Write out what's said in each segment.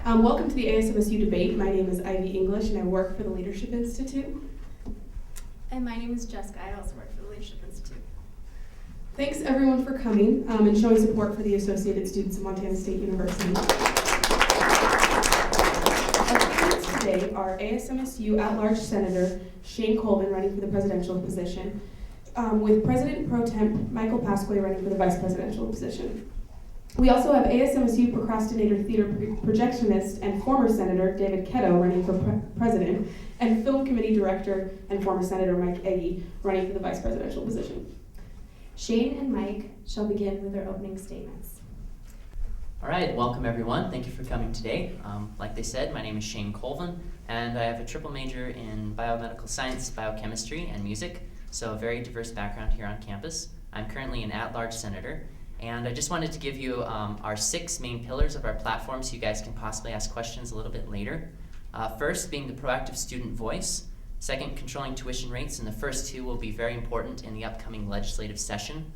Welcome to the ASMSU debate. My name is Ivy English and I work for the Leadership Institute. And my name is Jessica. I also work for the Leadership Institute. Thanks everyone for coming and showing support for the Associated Students of Montana State University. Our candidates today are ASMSU at-large Senator Shane Colvin running for the presidential position, with President Pro Temp Michael Pasquale running for the vice presidential position. We also have ASMSU procrastinator, theater projectionist, and former Senator David Ketto running for president, and film committee director and former Senator Mike Egge running for the vice presidential position. Shane and Mike shall begin with their opening statements. All right, welcome everyone. Thank you for coming today. Like they said, my name is Shane Colvin, and I have a triple major in biomedical science, biochemistry, and music, so a very diverse background here on campus. I'm currently an at-large senator, and I just wanted to give you our 6 main pillars of our platform so you guys can possibly ask questions a little bit later. First, being the proactive student voice. Second, controlling tuition rates, and the first 2 will be very important in the upcoming legislative session.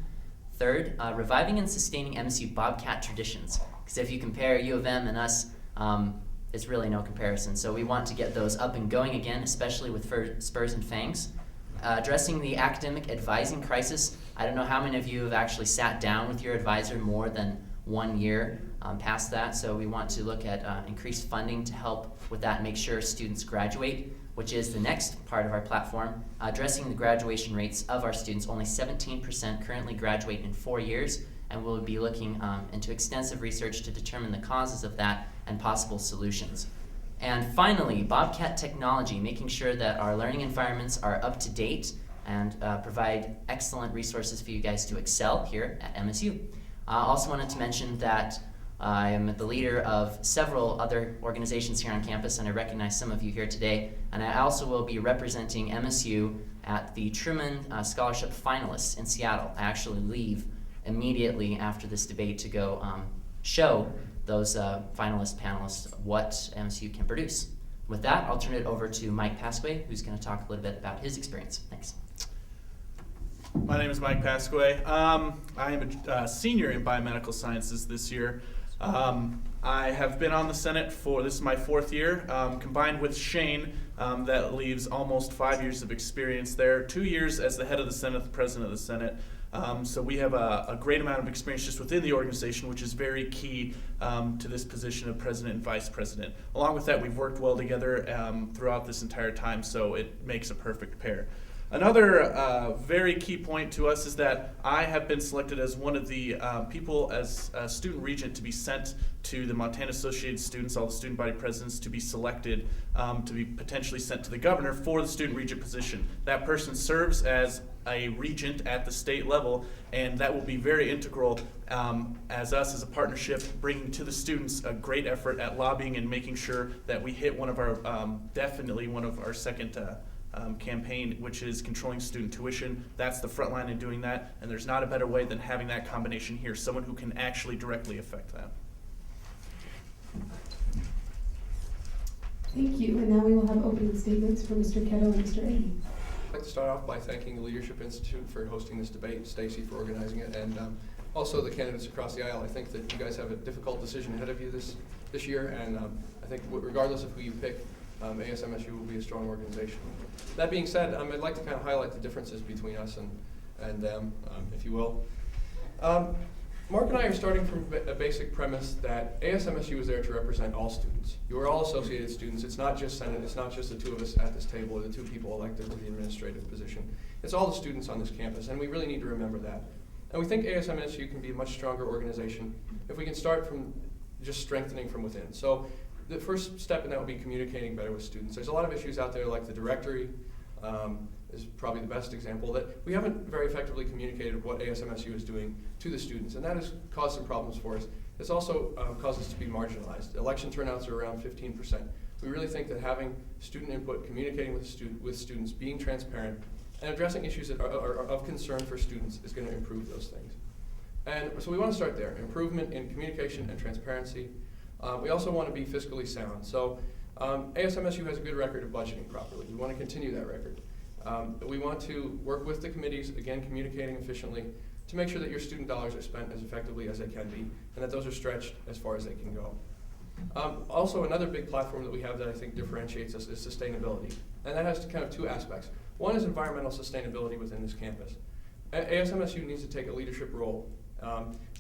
Third, reviving and sustaining MSU Bobcat traditions, because if you compare U of M and us, it's really no comparison. So we want to get those up and going again, especially with Spurs and Fangs. Addressing the academic advising crisis. I don't know how many of you have actually sat down with your advisor more than 1 year past that, so we want to look at increased funding to help with that and make sure students graduate, which is the next part of our platform. Addressing the graduation rates of our students. Only 17% currently graduate in 4 years, and we'll be looking into extensive research to determine the causes of that and possible solutions. And finally, Bobcat technology, making sure that our learning environments are up to date and provide excellent resources for you guys to excel here at MSU. I also wanted to mention that I am the leader of several other organizations here on campus, and I recognize some of you here today. And I also will be representing MSU at the Truman Scholarship Finalists in Seattle. I actually leave immediately after this debate to go show those panelists what MSU can produce. With that, I'll turn it over to Mike Pasquale, who's going to talk a little bit about his experience. Thanks. My name is Mike Pasquale. I am a senior in biomedical sciences this year. I have been on the Senate this is my 4th year. Combined with Shane, that leaves almost 5 years of experience there, 2 years as the head of the Senate, the president of the Senate. So we have a great amount of experience just within the organization, which is very key to this position of president and vice president. Along with that, we've worked well together throughout this entire time, so it makes a perfect pair. Another very key point to us is that I have been selected as one of the people as a student regent to be sent to the Montana Associated Students, all the student body presidents, to be selected to be potentially sent to the governor for the student regent position. That person serves as a regent at the state level, and that will be very integral as us as a partnership, bringing to the students a great effort at lobbying and making sure that we hit one of our, definitely one of our second campaign, which is controlling student tuition. That's the front line in doing that, and there's not a better way than having that combination here, someone who can actually directly affect that. Thank you, and now we will have opening statements from Mr. Ketto and Mr. Egge. I'd like to start off by thanking the Leadership Institute for hosting this debate, Stacy for organizing it, and also the candidates across the aisle. I think that you guys have a difficult decision ahead of you this year, and I think regardless of who you pick, ASMSU will be a strong organization. That being said, I'd like to kind of highlight the differences between us and them, if you will. Mark and I are starting from a basic premise that ASMSU is there to represent all students. You are all associated students. It's not just Senate. It's not just the 2 of us at this table or the 2 people elected to the administrative position. It's all the students on this campus, and we really need to remember that. And we think ASMSU can be a much stronger organization if we can start from just strengthening from within. So the first step in that would be communicating better with students. There's a lot of issues out there like the directory is probably the best example that we haven't very effectively communicated what ASMSU is doing to the students, and that has caused some problems for us. It's also caused us to be marginalized. Election turnouts are around 15%. We really think that having student input, communicating with students, being transparent, and addressing issues that are of concern for students is going to improve those things. And so we want to start there, improvement in communication and transparency. We also want to be fiscally sound. So ASMSU has a good record of budgeting properly. We want to continue that record. We want to work with the committees, again, communicating efficiently, to make sure that your student dollars are spent as effectively as they can be, and that those are stretched as far as they can go. Also, another big platform that we have that I think differentiates us is sustainability. And that has kind of two aspects. One is environmental sustainability within this campus. ASMSU needs to take a leadership role.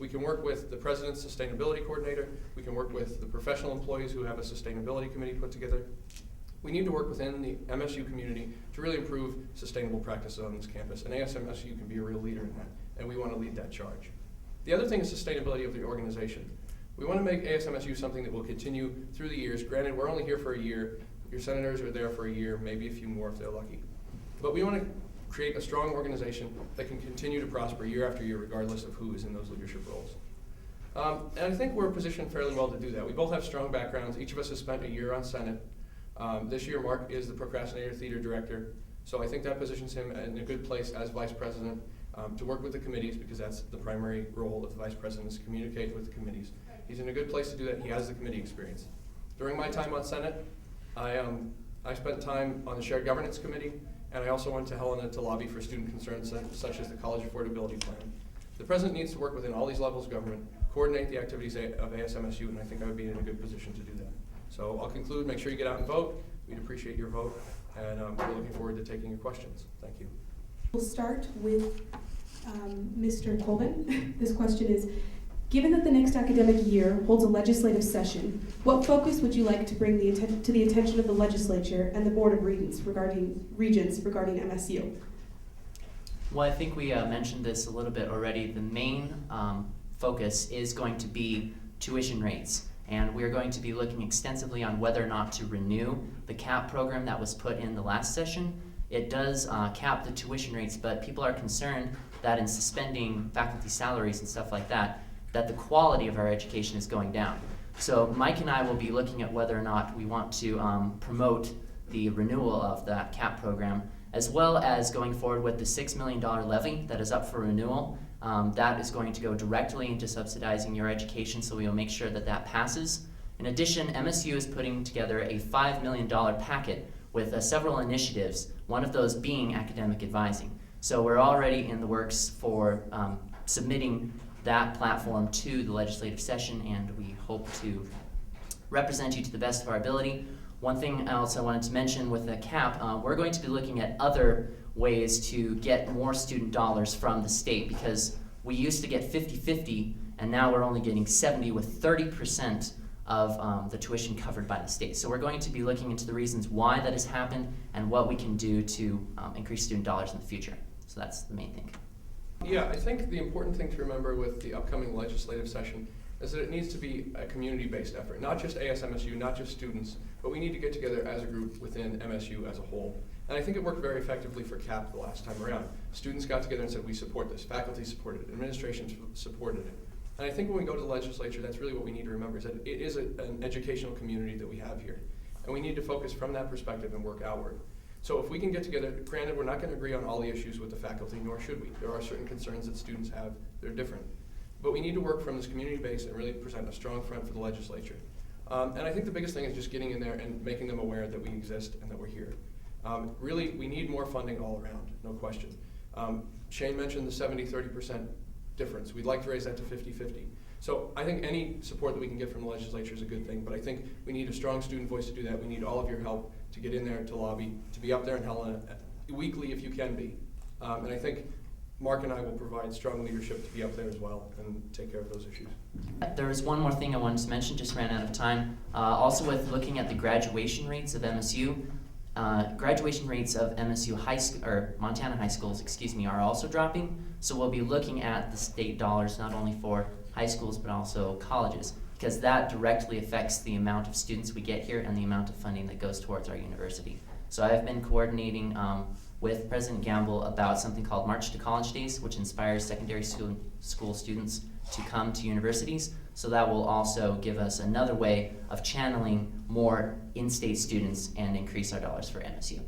We can work with the president's sustainability coordinator. We can work with the professional employees who have a sustainability committee put together. We need to work within the MSU community to really improve sustainable practices on this campus, and ASMSU can be a real leader in that, and we want to lead that charge. The other thing is sustainability of the organization. We want to make ASMSU something that will continue through the years. Granted, we're only here for a year. Your senators are there for a year, maybe a few more if they're lucky. But we want to create a strong organization that can continue to prosper year after year, regardless of who is in those leadership roles. And I think we're positioned fairly well to do that. We both have strong backgrounds. Each of us has spent a year on Senate. This year, Mark is the procrastinator theater director, so I think that positions him in a good place as vice president to work with the committees, because that's the primary role of the vice president, is to communicate with the committees. He's in a good place to do that. He has the committee experience. During my time on Senate, I spent time on the Shared Governance Committee, and I also went to Helena to lobby for student concerns such as the College Affordability Plan. The president needs to work within all these levels of government, coordinate the activities of ASMSU, and I think I would be in a good position to do that. So I'll conclude. Make sure you get out and vote. We'd appreciate your vote, and we're looking forward to taking your questions. Thank you. We'll start with Mr. Colvin. This question is, given that the next academic year holds a legislative session, what focus would you like to bring to the attention of the legislature and the Board of Regents regarding MSU? Well, I think we mentioned this a little bit already. The main focus is going to be tuition rates. And we're going to be looking extensively on whether or not to renew the CAP program that was put in the last session. It does cap the tuition rates, but people are concerned that in suspending faculty salaries and stuff like that, that the quality of our education is going down. So Mike and I will be looking at whether or not we want to promote the renewal of that CAP program, as well as going forward with the $6 million levy that is up for renewal. That is going to go directly into subsidizing your education, so we will make sure that that passes. In addition, MSU is putting together a $5 million packet with several initiatives, one of those being academic advising. So we're already in the works for submitting that platform to the legislative session, and we hope to represent you to the best of our ability. One thing else I wanted to mention with the CAP, we're going to be looking at other ways to get more student dollars from the state, because we used to get 50-50 and now we're only getting 70, with 30% of the tuition covered by the state. So we're going to be looking into the reasons why that has happened and what we can do to increase student dollars in the future. So that's the main thing. Yeah, I think the important thing to remember with the upcoming legislative session is that it needs to be a community-based effort, not just ASMSU, not just students, but we need to get together as a group within MSU as a whole. And I think it worked very effectively for CAP the last time around. Students got together and said, we support this. Faculty supported it. Administration supported it. And I think when we go to the legislature, that's really what we need to remember, is that it is an educational community that we have here. And we need to focus from that perspective and work outward. So if we can get together, granted, we're not going to agree on all the issues with the faculty, nor should we. There are certain concerns that students have that are different. But we need to work from this community base and really present a strong front for the legislature. And I think the biggest thing is just getting in there and making them aware that we exist and that we're here. Really, we need more funding all around, no question. Shane mentioned the 70-30% difference. We'd like to raise that to 50-50. So I think any support that we can get from the legislature is a good thing, but I think we need a strong student voice to do that. We need all of your help to get in there, to lobby, to be up there in Helena weekly if you can be. And I think Mark and I will provide strong leadership to be up there as well and take care of those issues. There was one more thing I wanted to mention, just ran out of time. Also with looking at the graduation rates of MSU, graduation rates of MSU high school, or Montana high schools, are also dropping. So we'll be looking at the state dollars not only for high schools but also colleges, because that directly affects the amount of students we get here and the amount of funding that goes towards our university. So I've been coordinating with President Gamble about something called March to College Days, which inspires secondary school students to come to universities. So that will also give us another way of channeling more in-state students and increase our dollars for MSU.